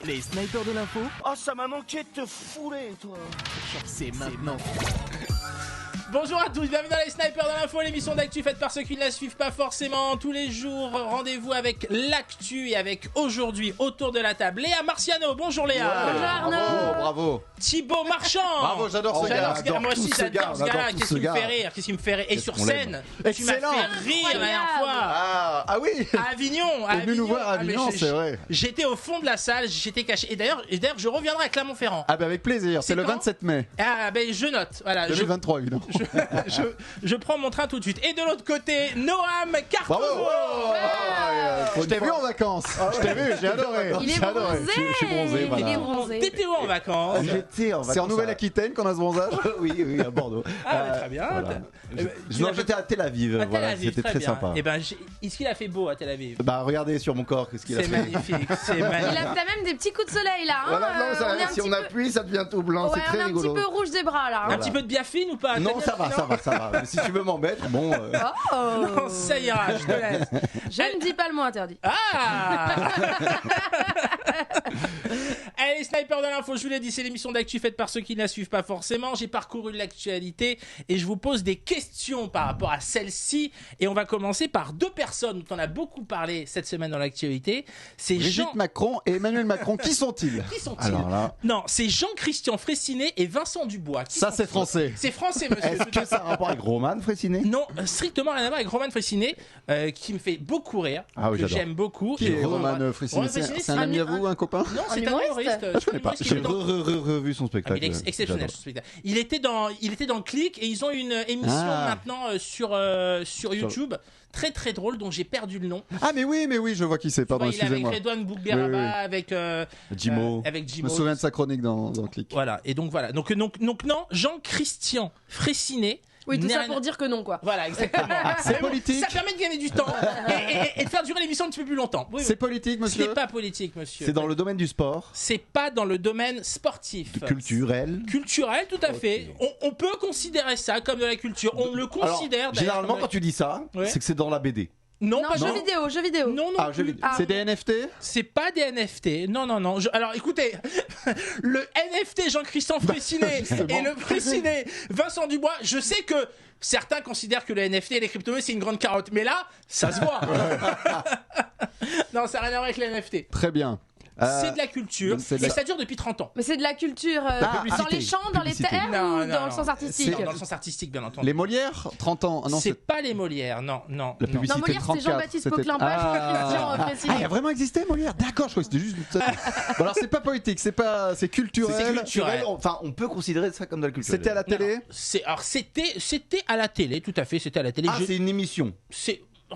Les snipers de l'info, Oh, ça m'a manqué de te fouler, toi. c'est maintenant. Bonjour à tous, bienvenue dans les snipers de l'info, l'émission d'actu faite par ceux qui ne la suivent pas forcément. Tous les jours, rendez-vous avec l'actu et avec aujourd'hui autour de la table Léa Marciano. Bonjour Léa. Bonjour Arnaud. Bravo. Thibaut Marchand. Bravo, j'adore ce gars. Moi aussi j'adore ce gars. Qu'est-ce qui me fait rire? Qu'est-ce qui me fait rire? Et sur scène, tu m'as Excellent. fait rire la dernière fois. Ah oui. À Avignon, T'es venu nous voir à Avignon, c'est vrai. J'étais au fond de la salle, j'étais caché. Et d'ailleurs, je reviendrai à Clermont-Ferrand. Ah bah avec plaisir, c'est le quand 27 mai Ah ben je note. Voilà. 2023 évidemment. Je prends mon train tout de suite. Et de l'autre côté, Noam Cartozo. Bravo. Je t'ai vu en vacances. Je t'ai vu, j'ai adoré. Il est J'ai adoré. bronzé. Je suis bronzé, voilà. Il est bronzé. T'étais où en vacances? J'étais en vacances. C'est en Nouvelle-Aquitaine qu'on a ce bronzage. Oui, à Bordeaux. Ah, très bien. Voilà. Tu Non, l'as fait- j'étais à Tel Aviv. à Tel Voilà, Aviv, c'était très très bien. sympa. Et ben, est-ce qu'il a fait beau à Tel Aviv? Bah, regardez sur mon corps, qu'est-ce qu'il a C'est fait. magnifique, c'est Il magnifique. a t'as même des petits coups de soleil là. Hein. Voilà, non, ça, on est un si petit on peu... appuie, ça devient tout blanc, Ouais, c'est on très est un rigolo. petit peu rouge des bras là. Un Hein. petit peu de biafine ou pas? Non, ça va. Mais si tu veux m'embêter, bon. Oh. Non, ça ira, je te laisse. Je ne dis pas le mot interdit. Ah Allez, Sniper de l'info, je vous l'ai dit, c'est l'émission d'actu faite par ceux qui ne la suivent pas forcément. J'ai parcouru l'actualité et je vous pose des questions par rapport à celle-ci. Et on va commencer par deux personnes dont on a beaucoup parlé cette semaine dans l'actualité. C'est Brigitte Macron et Emmanuel Macron, qui sont-ils? Qui sont-ils? Alors là, Non, c'est Jean-Christian Fraissinet et Vincent Dubois. Qui ça sont- c'est français. C'est français, monsieur. Est-ce que ça a un rapport avec Roman Fraissinet? Non, strictement rien à voir avec Roman Fraissinet, qui me fait beaucoup rire, Ah oui, que j'adore. j'aime beaucoup. Qui Et est Roman Fraissinet? C'est un ami à vous, un copain? Non, c'est un humoriste. humoriste. je connais pas. Humoriste qui J'ai est dans- revu son Ah, spectacle. il est exceptionnel J'adore. ce spectacle. Il était dans Click et ils ont une émission Ah. maintenant sur YouTube très très drôle dont j'ai perdu le nom. Ah mais oui, je vois qui c'est, pardon, Ouais, il est avec excusez-moi. Redouane Boukberaba, Oui. avec Jimo. avec Je Jimo. me souviens de sa chronique dans Click. Voilà, et donc voilà. Donc non, Jean-Christian Fraissinet. Oui, tout n'est ça rien- pour dire que non quoi. Voilà, exactement. C'est Mais bon, politique. Ça permet de gagner du temps et de faire durer l'émission un petit peu plus longtemps. Oui, C'est politique, Ce n'est monsieur? pas politique, monsieur. C'est dans le domaine du sport, C'est pas dans le domaine sportif. culturel. Culturel, tout à fait. On peut considérer ça comme de la culture. On le Alors, considère d'ailleurs généralement, comme de quand tu dis ça, Ouais. c'est que c'est dans la BD. Non, Non, pas jeux vidéo. Non, Ah, plus. jeux vidéo. Ah. C'est des NFT? C'est pas des NFT. Non. Alors écoutez, le NFT Jean-Christian Fraissinet et le Fraissinet Vincent Dubois, je sais que certains considèrent que le NFT et les crypto-monnaies c'est une grande carotte, mais là, ça se voit. Non, ça n'a rien à voir avec les NFT. Très bien. C'est de la culture donc c'est de la- et ça dure depuis 30 ans. Mais c'est de la culture dans publicité. les chants, dans les Publicité. terres Non, ou non, dans non. le sens artistique. Non, dans le sens artistique, bien entendu. Les Molières, 30 ans. Ah non, C'est pas les Molières, non. La non. publicité. Non, Molière, c'est 34, Jean-Baptiste c'était- Poquelin, pas Jean-Christian Ah, il Fraissinet. a vraiment existé Molière? D'accord, je crois que c'était juste. Bon, alors c'est pas politique, c'est culturel. culturel. Enfin, on peut considérer ça comme de la culture. C'était à la télé. Alors c'était à la télé, tout à fait, c'était à la télé. Ah, c'est une émission.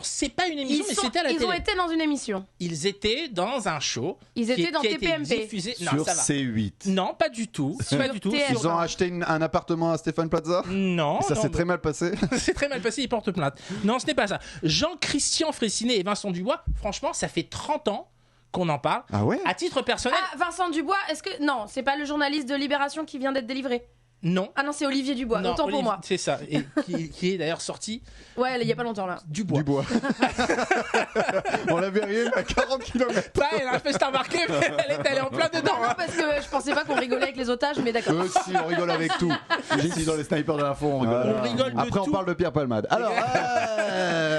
C'est pas une émission, mais c'était à la Ils télé. ont été dans une émission. Ils étaient dans un show. Ils qui- étaient dans qui a été TPMP. diffusé- Non, Sur ça va. C8. Non, pas du tout. Pas du tout. TF1. Ils ont acheté un appartement à Stéphane Plaza. Non, Ça non, s'est très mal passé. c'est très mal passé, ils portent plainte. Non, ce n'est pas ça. Jean-Christian Fraissinet et Vincent Dubois, franchement, ça fait 30 ans qu'on en parle. Ah ouais? À titre personnel, Ah, Vincent Dubois, est-ce que. Non, c'est pas le journaliste de Libération qui vient d'être délivré. non. Ah non, c'est Olivier Dubois. Non, Autant pour Olivier, moi. C'est ça. Et qui est d'ailleurs sorti Ouais, il y a pas longtemps là. du bois. Du bois. On l'avait rien à 40 km. Bah, elle a fait s'est remarqué, mais elle est allée en plein dedans. Non, hein. parce que je pensais pas qu'on rigolait avec les otages, mais d'accord. Si, on rigole avec tout. Ici, dans les snipers de l'info, on rigole. Voilà. On rigole de Après, tout. on parle de Pierre Palmade. Alors,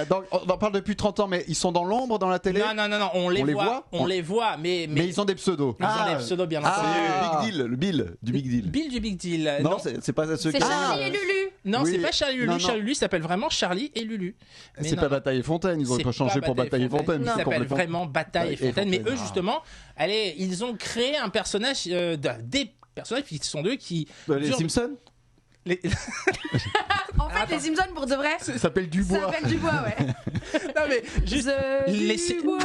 donc, on en parle depuis 30 ans, mais ils sont dans l'ombre dans la télé. Non, on les voit. On les voit, mais Mais ils ont des pseudos. ils ont des pseudos, bien entendu. Ah. C'est le Big Deal, du Big Deal. Bill du Big Deal. Non, c'est pas ceux C'est qui. Charlie et Lulu. Non, Oui. c'est pas Charlie et Lulu. Non, non. Charlie et Lulu s'appelle vraiment Charlie et Lulu. Mais C'est non, pas Bataille et Fontaine, ils ont c'est pas changé pour Bataille et Fontaine. Il c'est s'appelle complètement- vraiment Bataille et Fontaine. Mais eux, Ah. justement, allez, ils ont créé un personnage, des personnages qui sont deux qui. Les durent- Simpsons. les- En fait, les Simpsons, pour de vrai, Ça s'appelle ça Dubois. s'appelle Dubois, ouais. Non, mais juste, The Les- Dubois.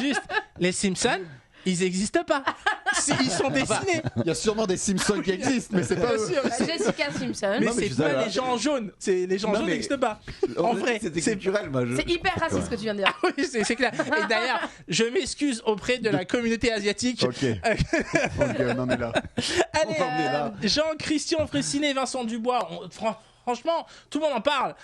juste, les Simpsons, ils n'existent pas. Ils sont dessinés. Il y a sûrement des Simpsons qui existent, mais c'est pas Bien eux. sûr. Bah, Jessica Simpson. Mais Non, mais c'est je sais pas pas. les gens en jaune. Les gens en Non, jaune mais- n'existent pas. En vrai, c'était c'est culturel, moi. C'est hyper raciste ce que tu viens de dire. oui, c'est clair. Et d'ailleurs, je m'excuse auprès de la communauté asiatique. Ok. Ok, on en est là. Allez, On en est là. Jean-Christian Fraissinet et Vincent Dubois, franchement, tout le monde en parle.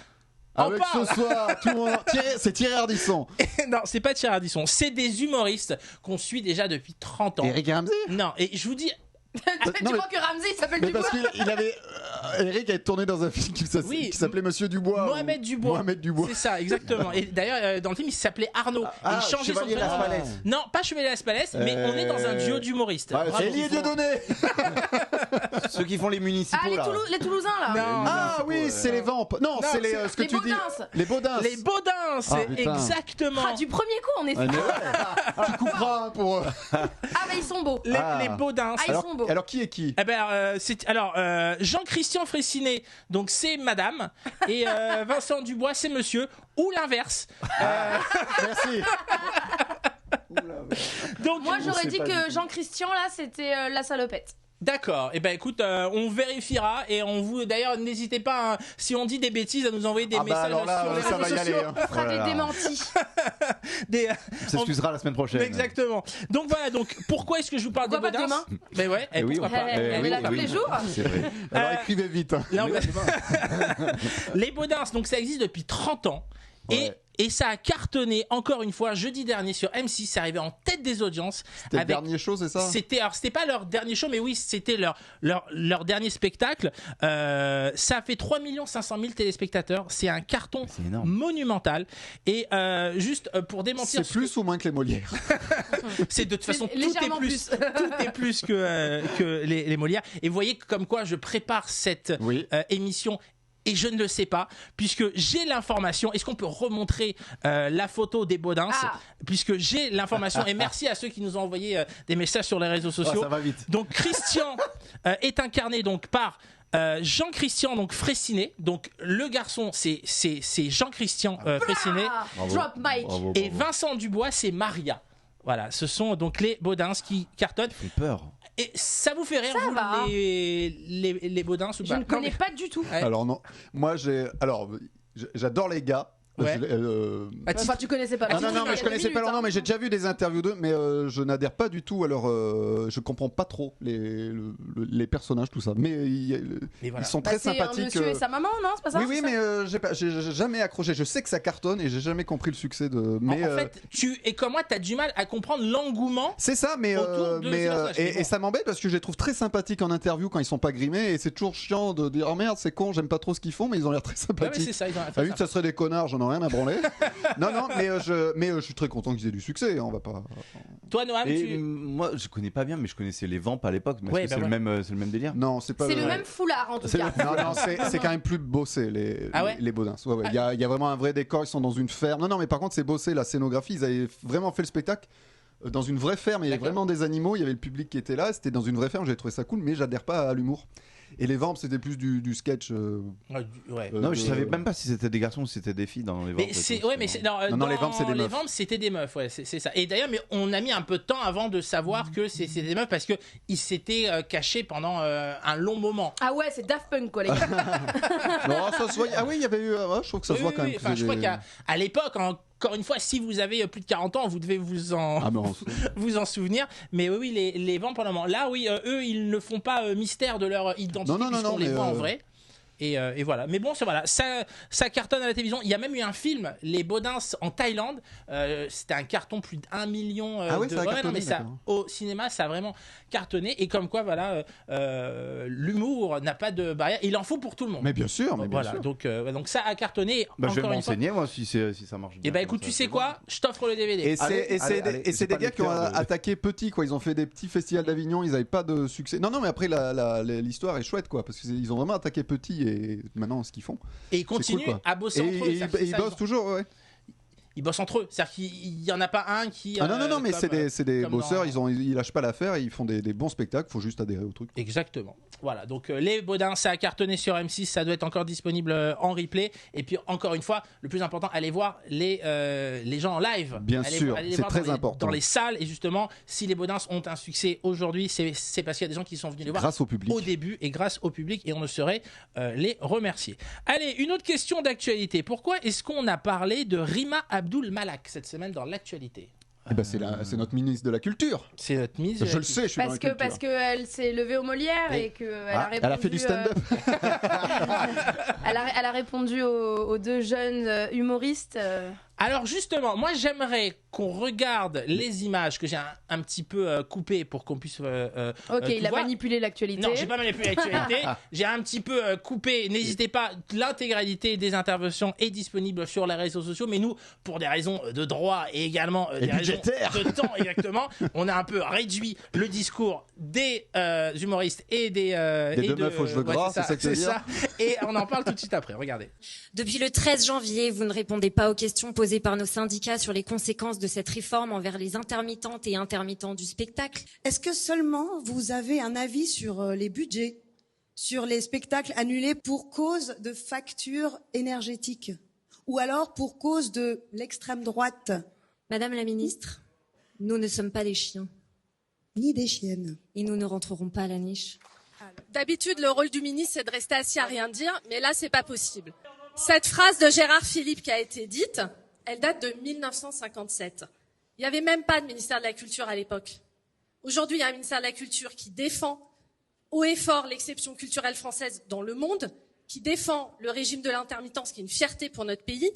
Avec parle. ce soir, tout le monde. C'est Thierry Ardisson. Non, c'est pas Thierry Ardisson. C'est des humoristes qu'on suit déjà depuis 30 ans. Eric Ramsey. Non, et je vous dis. Tu non, mais- crois que Ramsey il s'appelle Mais Dubois? parce qu'il avait. Eric avait tourné dans un film qui s'appelait Monsieur Dubois. Mohamed Dubois. Mohamed Dubois. C'est ça, exactement. Et d'ailleurs, dans le film, il s'appelait Arnaud. Et il changeait son Chevalier prénom. Las Palais. Non, pas Chevalier Las Palais, mais on est dans un duo d'humoristes. Ouais, Bravo. Elie et Dieudonné. Ceux qui font les municipaux Ah, là. les Toulousains là. Non. Ah oui, c'est les vampes. Non, c'est les. Ce que les tu dis. Baudins. Les Baudins. Les Baudins, Ah, c'est putain. exactement. Ah, du premier coup, on est. Ouais, mais ouais. Tu couperas hein, pour. Ah, bah ils sont beaux. Les Baudins. Ah, ils sont beaux. Alors qui est qui? Eh ben, Jean-Christian Fraissinet, donc c'est madame, et Vincent Dubois, c'est monsieur, ou l'inverse. Merci. Donc, Moi j'aurais dit que Jean-Christian là c'était la salopette. d'accord. Eh ben, écoute, on vérifiera et on vous. D'ailleurs, n'hésitez pas, hein, si on dit des bêtises, à nous envoyer des Ah bah messages alors là, sur les ça va réseaux y aller. sociaux. hein. On fera Voilà. des démentis. Des- On s'excusera la semaine prochaine. Exactement. Donc voilà. Donc pourquoi est-ce que je vous parle Pourquoi des pas Baudins? demain Ben ouais. Eh oui, pourquoi on pas. parle- Elle est là tous les jours. C'est vrai. Alors écrivez vite. hein. Non, mais- Les Baudins, donc ça existe depuis 30 ans. Ouais. Et ça a cartonné encore une fois jeudi dernier sur M6. C'est arrivé en tête des audiences. C'était le dernier show, c'est ça? C'était pas leur dernier show, mais oui, c'était leur dernier spectacle. Ça a fait 3 500 000 téléspectateurs. C'est un carton C'est énorme. monumental. Et juste pour démentir, C'est plus ou moins que les Molières. c'est de toute façon tout est Légèrement plus, tout est plus que les Molières. Et vous voyez comme quoi je prépare cette Oui. émission. Et je ne le sais pas, puisque j'ai l'information. Est-ce qu'on peut remontrer la photo des Baudins? Ah. Puisque j'ai l'information. Et merci à ceux qui nous ont envoyé des messages sur les réseaux Ah, sociaux. ça va vite. Donc Christian est incarné donc par Jean-Christian donc Fraissinet. Donc le garçon c'est Jean-Christian Fraissinet. Ah, Bravo. drop mic. Bravo, Et bravo. Vincent Dubois c'est Maria. Voilà, ce sont donc les Baudins qui cartonnent. J'ai peur. Et ça vous fait rire, Ça vous, va. les Baudins ou Je pas? ne connais pas du tout. Ouais. Alors non, moi j'adore les gars. Ouais. Ah, Enfin, tu connaissais pas. Ah non, non, Il y mais a je 2 connaissais pas leur minutes, nom, hein. mais j'ai déjà vu des interviews d'eux, mais je n'adhère pas du tout à leur. Je comprends pas trop les personnages, tout ça. Mais Mais voilà. ils sont Bah, très c'est un sympathiques. monsieur et sa maman, non? C'est pas ça? Oui, oui, c'est ça mais j'ai jamais accroché. Je sais que ça cartonne et j'ai jamais compris le succès de. Mais en fait, tu et comme moi, t'as du mal à comprendre l'engouement. c'est ça, mais, autour de ces personnages, mais bon. et ça m'embête parce que je les trouve très sympathiques en interview quand ils sont pas grimés et c'est toujours chiant de dire oh merde, c'est con, j'aime pas trop ce qu'ils font, mais ils ont l'air très Ouais, sympathiques. c'est ça. Ils ont Ah oui, ça. ça serait des connards, j'en ai rien à branler. non, mais je suis très content qu'ils aient du succès. On va pas. Toi, Noam, Et tu. moi, je connais pas bien, mais je connaissais les Vampes à l'époque. Mais Ouais, est-ce que bah c'est le même délire? Non, c'est pas. C'est le même foulard en tout cas. Non, non, c'est quand même plus bossé Ah ouais les Baudins. Ouais, ouais. Il y a vraiment un vrai décor. Ils sont dans une ferme. Non, non, mais par contre, c'est bossé la scénographie. Ils avaient vraiment fait le spectacle dans une vraie ferme. Il y avait D'accord. vraiment des animaux. Il y avait le public qui était là. C'était dans une vraie ferme. J'ai trouvé ça cool, mais j'adhère pas à l'humour. Et les Vampes, c'était plus du sketch. Ouais. Non, mais je savais même pas si c'était des garçons ou si c'était des filles dans les Vampes. Mais c'est ouais, mais c'est non, Non, les Vampes, c'est des les meufs. Vampes, c'était des meufs, ouais, c'est ça. Et d'ailleurs, mais on a mis un peu de temps avant de savoir que c'était des meufs parce que ils s'étaient cachés pendant un long moment. Ah ouais, c'est Daft Punk quoi les gars. Non, ça se voit. Ah oui, il y avait eu. Ouais, je trouve que ça se voit quand même. Enfin, je crois qu'à l'époque, encore une fois, si vous avez plus de 40 ans, vous devez vous en Ah, mais vous en souvenir. Mais oui, les Vampes pendant le moment. Là, oui, eux, ils ne font pas mystère de leur identité Non, non, non, puisqu'on non, les mais, voit en vrai. Et voilà. Mais bon, voilà, ça cartonne à la télévision. Il y a même eu un film, Les Baudins en Thaïlande. C'était un carton plus d'1 million Ah ouais, de ça a ouais, non, cartonné, mais ça, d'accord. au cinéma, ça a vraiment cartonné. Et comme quoi, voilà, l'humour n'a pas de barrière. Il en faut pour tout le monde. Mais bien sûr, mais bien voilà. sûr. Donc ça a cartonné. Bah, je vais encore une fois. m'enseigner, moi, si ça marche bien. Et bah comme écoute, ça, tu sais c'est quoi, je t'offre le DVD. Et c'est allez, des j'ai pas gars le qui ont cœur de- attaqué petit, quoi. Ils ont fait des petits festivals d'Avignon, ils n'avaient pas de succès. Non, non, mais après, l'histoire est chouette, quoi. Parce qu'ils ont vraiment attaqué petit et maintenant, ce qu'ils font. Et ils continuent cool, quoi. à bosser Et entre eux. C'est-à-dire que ils ça, bossent toujours, ouais. ils bossent entre eux. C'est-à-dire qu'il y en a pas un qui. Ah non, non, non, mais comme, c'est des comme bosseurs, dans- ils lâchent pas l'affaire, ils font des bons spectacles, faut juste adhérer au truc. Exactement. Voilà, donc les Baudins, ça a cartonné sur M6, ça doit être encore disponible en replay. Et puis encore une fois, le plus important, allez voir les gens en live. Bien Allez- sûr, allez les c'est voir très dans les- important. Dans les salles, et justement, si les Baudins ont un succès aujourd'hui, c'est parce qu'il y a des gens qui sont venus les voir Grâce au public. au début et grâce au public, et on ne saurait les remercier. Allez, une autre question d'actualité. Pourquoi est-ce qu'on a parlé de Rima Abdul Malak cette semaine dans l'actualité? Eh ben, c'est notre ministre de la Culture. C'est notre mise. Je le sais, je suis dans la culture. Parce qu'elle s'est levée aux Molières et qu'elle a répondu. Elle a fait du stand-up. Elle a répondu aux deux jeunes humoristes. Alors justement, moi j'aimerais qu'on regarde les images que j'ai un petit peu coupées pour qu'on puisse. Ok, il a voir. manipulé l'actualité. Non, j'ai pas manipulé l'actualité. J'ai un petit peu coupé. N'hésitez pas, l'intégralité des interventions est disponible sur les réseaux sociaux. Mais nous, pour des raisons de droit et également des raisons de temps, exactement, on a un peu réduit le discours des humoristes et des deux meufs aux cheveux gras, c'est ça que tu veux dire ? Et on en parle tout de suite après. Regardez. Depuis le 13 janvier, vous ne répondez pas aux questions posées par nos syndicats sur les conséquences de cette réforme envers les intermittentes et intermittents du spectacle. Est-ce que seulement vous avez un avis sur les budgets, sur les spectacles annulés pour cause de factures énergétiques ou alors pour cause de l'extrême droite ? Madame la ministre, nous ne sommes pas des chiens. Ni des chiennes. Et nous ne rentrerons pas à la niche. D'habitude, le rôle du ministre, c'est de rester assis à rien dire, mais là, c'est pas possible. Cette phrase de Gérard Philippe qui a été dite, elle date de 1957. Il n'y avait même pas de ministère de la Culture à l'époque. Aujourd'hui, il y a un ministère de la Culture qui défend haut et fort l'exception culturelle française dans le monde, qui défend le régime de l'intermittence, qui est une fierté pour notre pays.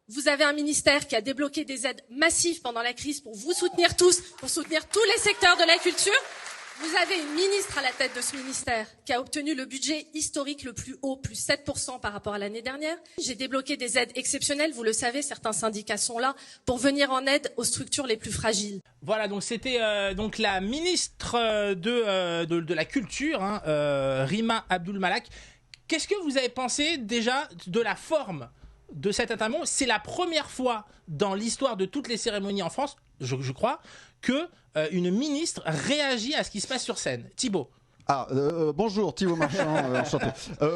Vous avez un ministère qui a débloqué des aides massives pendant la crise pour vous soutenir tous, pour soutenir tous les secteurs de la culture. Vous avez une ministre à la tête de ce ministère qui a obtenu le budget historique le plus haut, plus 7% par rapport à l'année dernière. J'ai débloqué des aides exceptionnelles, vous le savez, certains syndicats sont là pour venir en aide aux structures les plus fragiles. Voilà, donc c'était donc la ministre de la Culture, Rima Abdul Malak. Qu'est-ce que vous avez pensé déjà de la forme de cet intervention? C'est la première fois dans l'histoire de toutes les cérémonies en France, je crois, que une ministre réagit à ce qui se passe sur scène. Thibaut. Bonjour, Thibaut Marchand, enchanté.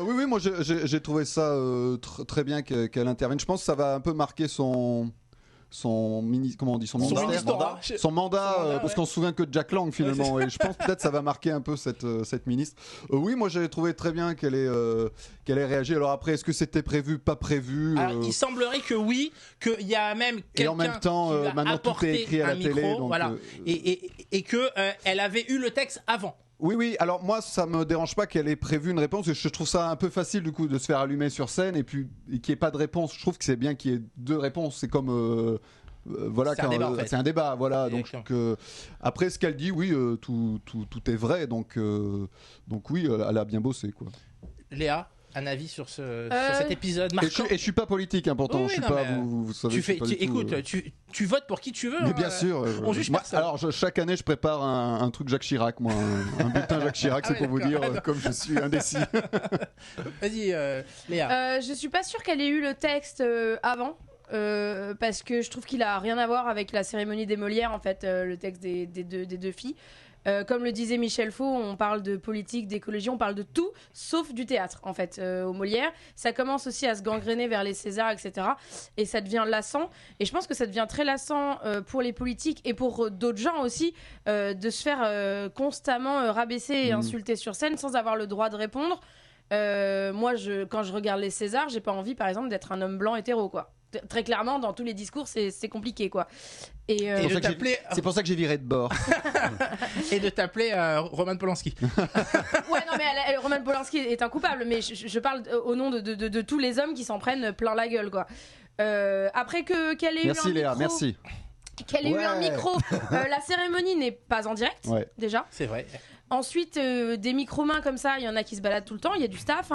Oui, moi j'ai trouvé ça très bien qu'elle intervienne. Je pense que ça va un peu marquer son mandat, ouais. Parce qu'on se souvient que de Jack Lang finalement, et je pense peut-être ça va marquer un peu cette ministre. Oui, moi j'avais trouvé très bien qu'elle ait réagi. Alors après, est-ce que c'était prévu, pas prévu? Alors, il semblerait que oui, qu'il y a même quelqu'un et en même temps, qui lui a maintenant tout est écrit à la micro, télé, donc, voilà, et que elle avait eu le texte avant. Oui, alors moi ça me dérange pas qu'elle ait prévu une réponse, je trouve ça un peu facile du coup de se faire allumer sur scène et puis qu'il n'y ait pas de réponse. Je trouve que c'est bien qu'il y ait deux réponses, c'est comme voilà, c'est un débat, voilà. Donc après ce qu'elle dit, oui, tout est vrai, donc oui, elle a bien bossé, quoi. Léa, un avis sur cet épisode marquant. Et je suis pas politique, pourtant. Oui, je suis non, pas. Vous savez. Écoute, tu votes pour qui tu veux. Mais bien sûr. On juge personne. Alors chaque année, je prépare un truc Jacques Chirac, moi, un bulletin Jacques Chirac, c'est pour vous dire comme je suis indécis. Vas-y, Léa. Je suis pas sûre qu'elle ait eu le texte avant. Parce que je trouve qu'il a rien à voir avec la cérémonie des Molières, en fait, le texte des deux filles. Comme le disait Michel Faux, on parle de politique, d'écologie, on parle de tout, sauf du théâtre, en fait, aux Molières. Ça commence aussi à se gangréner vers les Césars, etc. Et ça devient lassant. Et je pense que ça devient très lassant pour les politiques et pour d'autres gens aussi, de se faire constamment rabaisser et insulter sur scène sans avoir le droit de répondre. Moi, quand je regarde les Césars, j'ai pas envie, par exemple, d'être un homme blanc hétéro, quoi. Très clairement, dans tous les discours, c'est compliqué, quoi. C'est pour ça que j'ai viré de bord. Et de t'appeler Roman Polanski. Ouais, non, mais Roman Polanski est un coupable, mais je parle au nom de tous les hommes qui s'en prennent plein la gueule, quoi. Après qu'elle ait eu un micro... Léa, merci. Qu'elle ait eu un micro. La cérémonie n'est pas en direct, déjà. C'est vrai. Ensuite, des micro-mains comme ça, il y en a qui se baladent tout le temps. Il y a du staff,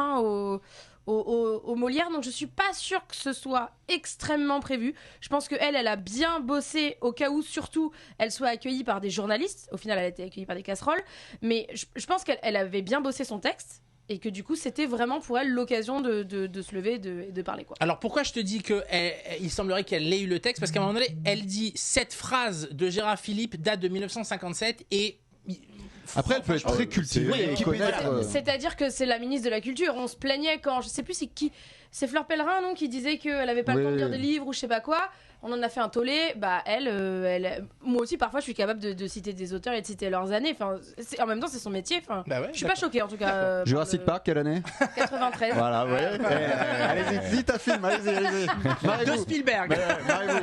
au Molière, donc je suis pas sûre que ce soit extrêmement prévu. Je pense qu'elle a bien bossé au cas où, surtout, elle soit accueillie par des journalistes. Au final, elle a été accueillie par des casseroles, mais je pense qu'elle avait bien bossé son texte et que du coup, c'était vraiment pour elle l'occasion de se lever et de parler, quoi. Alors pourquoi je te dis qu'il semblerait qu'elle ait eu le texte, parce qu'à un moment donné, elle dit cette phrase de Gérard Philippe date de 1957 et après, elle peut être très cultivée et connaître. C'est-à-dire que c'est la ministre de la Culture. On se plaignait quand, je sais plus c'est qui, c'est Fleur Pellerin, non, qui disait qu'elle avait pas le temps de lire des livres ou je sais pas quoi. on en a fait un tollé. Bah moi aussi parfois je suis capable de citer des auteurs et de citer leurs années. Enfin, en même temps c'est son métier. Enfin, Bah ouais, je suis pas choquée en tout cas. Jurassic Park, quelle année? 93. Voilà, ouais. Allez-y, dis ta film, allez-y. De Spielberg.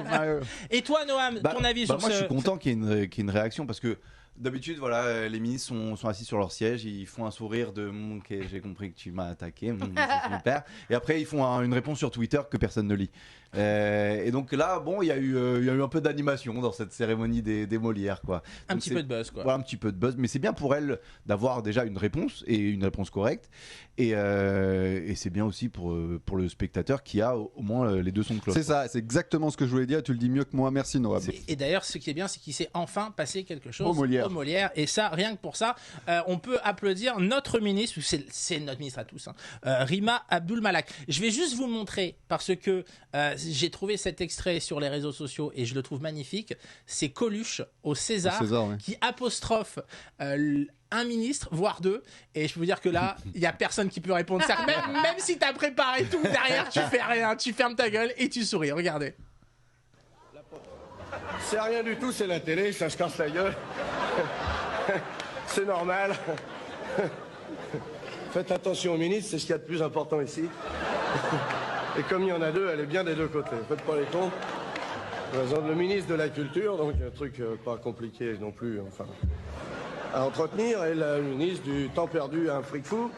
Mario. Et toi, Noam, ton avis sur moi, ce... je suis content qu'il y ait une réaction parce que d'habitude, voilà, les ministres sont assis sur leur siège, ils font un sourire de ok, j'ai compris que tu m'as attaqué, c'est super. Et après, ils font une réponse sur Twitter que personne ne lit. Et donc là, bon, il y a eu un peu d'animation dans cette cérémonie des Molières, quoi. Un Donc petit peu de buzz, quoi. Voilà, un petit peu de buzz, mais c'est bien pour elle d'avoir déjà une réponse et une réponse correcte. Et c'est bien aussi pour le spectateur qui a au moins les deux sons de cloche. C'est ça, c'est exactement ce que je voulais dire. Tu le dis mieux que moi. Merci Noam. Et d'ailleurs, ce qui est bien, c'est qu'il s'est enfin passé quelque chose au Molière. Et ça, rien que pour ça, on peut applaudir notre ministre, c'est notre ministre à tous, Rima Abdul Malak. Je vais juste vous montrer, parce que j'ai trouvé cet extrait sur les réseaux sociaux et je le trouve magnifique. C'est Coluche au César, ouais. qui apostrophe un ministre, voire deux, et je peux vous dire que là, il n'y a personne qui peut répondre. Même si tu as préparé tout, derrière, tu fais rien, tu fermes ta gueule et tu souris. Regardez. C'est rien du tout, c'est la télé, ça se casse la gueule. C'est normal. Faites attention au ministre, c'est ce qu'il y a de plus important ici. Et comme il y en a deux, elle est bien des deux côtés. Faites pas les cons. Le ministre de la Culture, donc un truc pas compliqué non plus, enfin, à entretenir, et le ministre du temps perdu à un fric fou.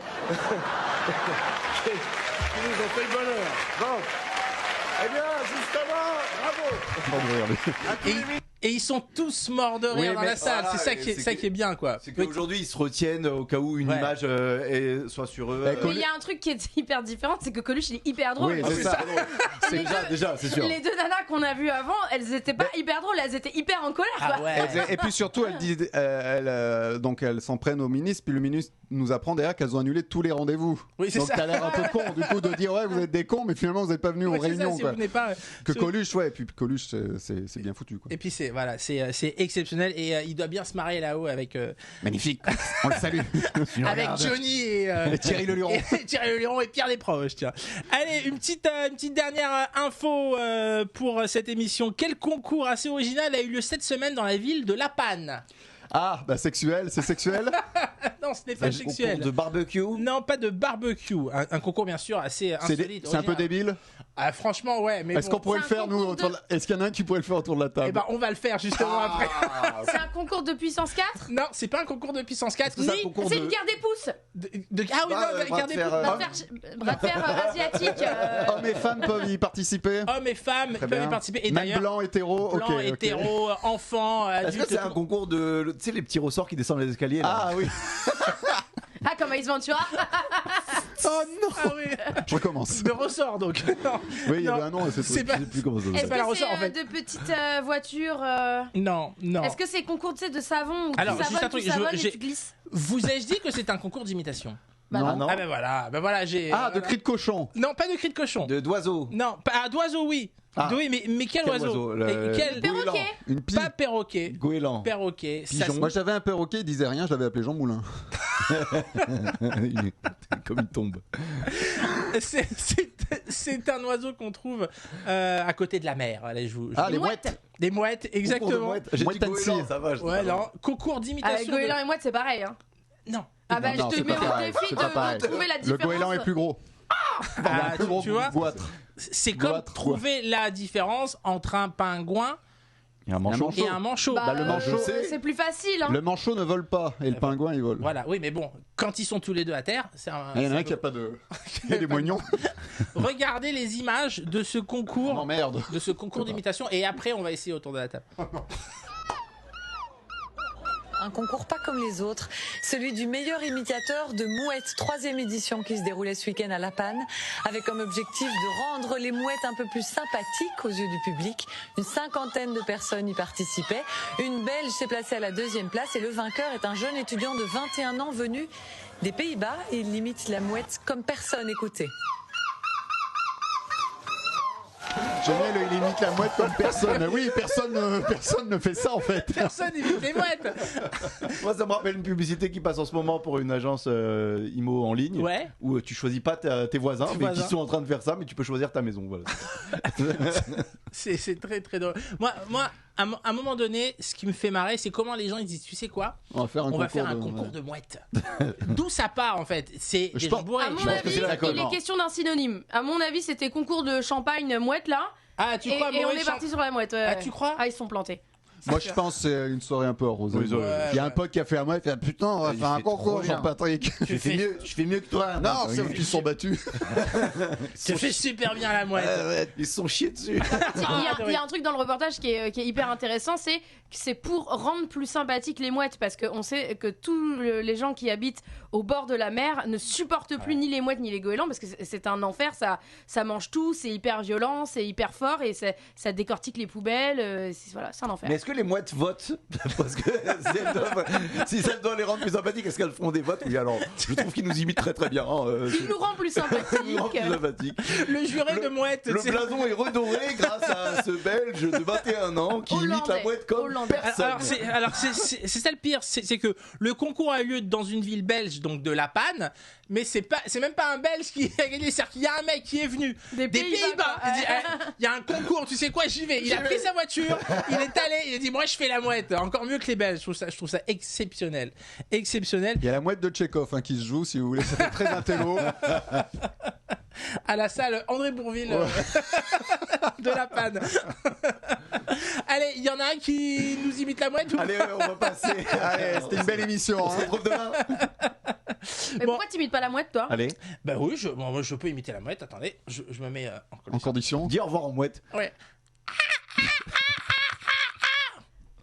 Qui nous ont fait le bonheur. Bon. Eh bien, justement, bravo. Et ils sont tous morts de rire dans la salle. Voilà, c'est ça qui est bien, quoi. C'est qu'aujourd'hui, ils se retiennent au cas où une image soit sur eux. Mais il y a un truc qui est hyper différent, c'est que Coluche il est hyper drôle. Oui, c'est ça. C'est déjà, c'est sûr. Les deux nanas qu'on a vues avant, elles étaient pas hyper drôles, elles étaient hyper en colère. Ah quoi. ouais. Et puis surtout, donc elles s'en prennent au ministre, puis le ministre nous apprend derrière qu'elles ont annulé tous les rendez-vous. Oui, c'est donc ça. t'as l'air un peu con du coup de dire ouais vous êtes des cons, mais finalement vous n'êtes pas venus aux réunions. Ça, si quoi. vous venez pas, Que Coluche, ouais, et puis Coluche c'est bien foutu. Quoi. Et puis c'est exceptionnel et il doit bien se marrer là-haut avec magnifique. On le salue. avec Johnny et Thierry Leluron. Thierry Leluron et Pierre Desproges. Tiens. Allez, une petite dernière info pour cette émission. Quel concours assez original a eu lieu cette semaine dans la ville de La Panne? Ah, bah sexuel, c'est sexuel. Non, ce n'est pas sexuel. Concours de barbecue? Non, pas de barbecue. Un concours bien sûr assez insolite. C'est un peu débile. Ah, franchement, ouais. Mais est-ce qu'on pourrait le faire nous Est-ce qu'il y en a un qui pourrait le faire autour de la table? Eh ben, on va le faire justement après. C'est un concours de puissance 4? Non, c'est pas un concours de puissance 4. C'est une guerre des pouces. Ah oui, non, guerre des pouces. Bras de fer asiatique. Hommes et femmes peuvent y participer. Hommes et femmes peuvent y participer. Et même blanc, hétéro, blanc, hétéro, enfant, Est-ce que c'est un concours de, tu sais, les petits ressorts qui descendent les escaliers là? Ah oui. Ah, comme Ace Ventura. Oh non. Ah oui. Je recommence. De ressort donc. Non. Oui, il y avait un nom. C'est pas. Je sais plus comment ça Est-ce s'appelle. la que ressort, c'est en fait. de petites voitures Non. Est-ce que c'est concours de savon où Alors, tu juste un savonnes, truc, tu savonnes et tu glisses? Vous ai-je dit que c'est un concours d'imitation? Bah non. Ah ben voilà, j'ai. De cris de cochon. Non, pas de cris de cochon. D'oiseau. Non, pas d'oiseau, oui. Oui, mais quel oiseau? Quel Perroquet. Une pie. Pas perroquet. Goéland. Perroquet. Moi j'avais un perroquet, il disait rien, je l'avais appelé Jean Moulin. Comme il tombe. C'est un oiseau qu'on trouve à côté de la mer. Allez, les mouettes. Des mouettes, exactement. J'ai Mouette dit goéland, Annecy. ça va. Ouais, non. Concours d'imitation. Goéland et mouette, c'est pareil. Hein. Non. Ah bah, Non, je te c'est mets pas au pareil, défi c'est pas pareil. de trouver la Le différence. goéland est plus gros. Ah, Plus gros tu vois, goitre. c'est comme trouver la différence entre un pingouin Il y a un manchot. et un manchot. Bah, le manchot, c'est plus facile. Hein. Le manchot ne vole pas et le pingouin il vole. Voilà, oui, mais bon, quand ils sont tous les deux à terre, c'est un. Il y en a un qui a pas de. Il y a des moignons. Regardez les images de ce concours. Oh merde. De ce concours d'imitation et après on va essayer autour de la table. Un concours pas comme les autres, celui du meilleur imitateur de mouettes, 3e édition qui se déroulait ce week-end à La Panne, avec comme objectif de rendre les mouettes un peu plus sympathiques aux yeux du public. Une 50aine de personnes y participaient. Une Belge s'est placée à la 2e place et le vainqueur est un jeune étudiant de 21 ans venu des Pays-Bas. Il imite la mouette comme personne. Écoutez. J'aime bien il imite la mouette comme personne. Oui, personne ne fait ça en fait. Personne imite les mouettes. Moi, ça me rappelle une publicité qui passe en ce moment pour une agence IMO en ligne. Ouais. Où tu choisis pas tes voisins, qui sont en train de faire ça, mais tu peux choisir ta maison. Voilà. C'est très très drôle. Moi, à un moment donné, ce qui me fait marrer, c'est comment les gens ils disent, tu sais quoi ? On va faire un concours de mouettes. D'où ça part en fait ? C'est des gens bourrés. À mon avis, il est question d'un synonyme. À mon avis, c'était concours de champagne mouette là. Ah, tu crois ? Et on est parti sur la mouette. Ah, tu crois ? Ah, ils sont plantés. Moi je pense que c'est une soirée un peu arrosée. Il y a un pote qui a fait un mois, il fait putain, on va faire un concours, Jean-Patrick. Je fais mieux que toi. Non, c'est eux qui se sont battus. Tu fais super bien la mouette. Ils se sont chiés dessus. Il y a un truc dans le reportage qui est hyper intéressant, c'est pour rendre plus sympathiques les mouettes, parce qu'on sait que tous les gens qui habitent au bord de la mer ne supportent plus ni les mouettes ni les goélands, parce que c'est un enfer, ça mange tout, c'est hyper violent, c'est hyper fort, et ça décortique les poubelles, voilà, c'est un enfer. Mais est-ce que les mouettes votent ? Parce que si ça doit les rendre plus sympathiques, est-ce qu'elles feront des votes ? Oui, alors je trouve qu'ils nous imitent très très bien. Ils nous rendent plus sympathiques. Le juré de mouette. Le blason est redoré grâce à ce Belge de 21 ans qui imite la mouette comme personne. Alors c'est ça le pire, c'est que le concours a lieu dans une ville belge, donc de La Panne, mais c'est même pas un Belge qui a gagné, c'est-à-dire qu'il y a un mec qui est venu des Pays-Bas. Il y a un concours, tu sais quoi, j'y vais. Il a pris sa voiture, il est allé, il a dit moi je fais la mouette, encore mieux que les Belges. Je trouve ça exceptionnel. Il y a la mouette de Tchekhov qui se joue, si vous voulez, ça fait très intello. À la salle André Bourville de La Panne. Allez, il y en a un qui nous imite la mouette ou... Allez, on va passer. Allez, c'était une belle émission. On se retrouve demain. Mais pourquoi t'imites pas la mouette, toi ? Allez. Bah oui, je peux imiter la mouette. Attendez, je me mets en condition. Dis au revoir en mouette. Ouais.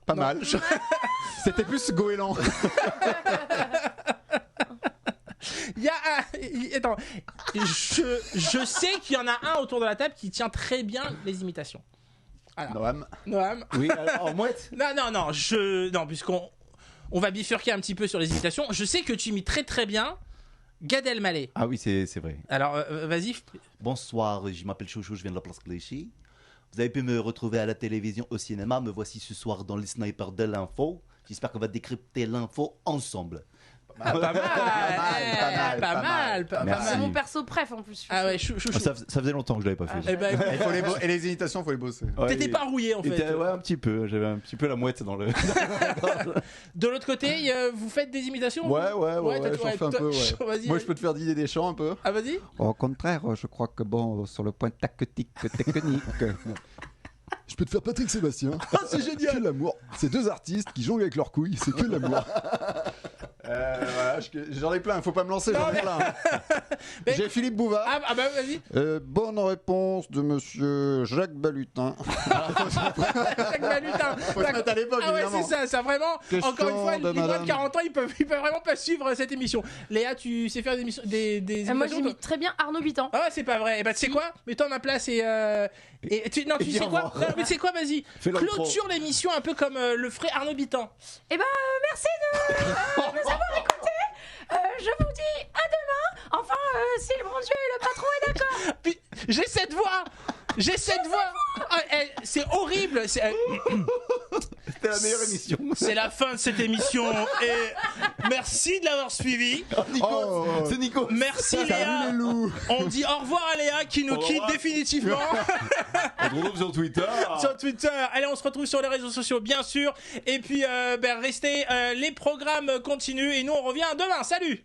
Pas mal. C'était plus goéland. Attends, je sais qu'il y en a un autour de la table qui tient très bien les imitations. Noam. Oui, alors en mouette. Non, puisqu'on va bifurquer un petit peu sur les imitations. Je sais que tu imites très très bien Gad Elmaleh. Ah oui, c'est vrai. Alors, vas-y. Bonsoir, je m'appelle Chouchou, je viens de la place Clichy. Vous avez pu me retrouver à la télévision, au cinéma. Me voici ce soir dans les snipers de l'info. J'espère qu'on va décrypter l'info ensemble. Pas mal. C'est mon perso préf en plus. Ah ouais, ça faisait longtemps que je l'avais pas fait. Et les imitations, faut les bosser. Ouais, t'étais pas rouillé en fait. Ouais, un petit peu. J'avais un petit peu la mouette dans le. De l'autre côté, vous faites des imitations ? Ouais, j'en fais un peu. Moi, je peux te faire Didier Deschamps un peu. Ah, vas-y. Au contraire, je crois que sur le point tactique, technique. Je peux te faire Patrick Sébastien. Ah, c'est génial. Que l'amour. C'est deux artistes qui jonglent avec leurs couilles, c'est que l'amour. Voilà, j'en ai plein, faut pas me lancer, j'en ai plein. J'ai Philippe Bouvard. Ah bah vas-y. Bonne réponse de monsieur Jacques Balutin. Jacques Balutin. Faut se mettre à l'époque, évidemment. C'est ça, vraiment. Question encore une fois, les moins madame. de 40 ans, ils peuvent vraiment pas suivre cette émission. Léa, tu sais faire des émissions, des Moi, imitations, j'imite très bien Arnaud Bitan. Ah ouais, c'est pas vrai. Et bah tu sais quoi, mets-toi à ma place tu sais quoi, mais tu sais quoi, vas-y, clôture l'émission un peu comme le ferait Arnaud Bitan. Eh ben merci de nous avoir écoutés. Je vous dis à demain. Enfin, si le bon Dieu et le patron est d'accord. Puis, j'ai cette voix. Ah, c'est horrible. C'était la meilleure émission. C'est la fin de cette émission et merci de l'avoir suivi. C'est Nico. Merci Léa. On dit au revoir à Léa qui nous quitte définitivement. On se retrouve sur Twitter. Allez, on se retrouve sur les réseaux sociaux bien sûr. Et puis restez, les programmes continuent et nous on revient demain. Salut.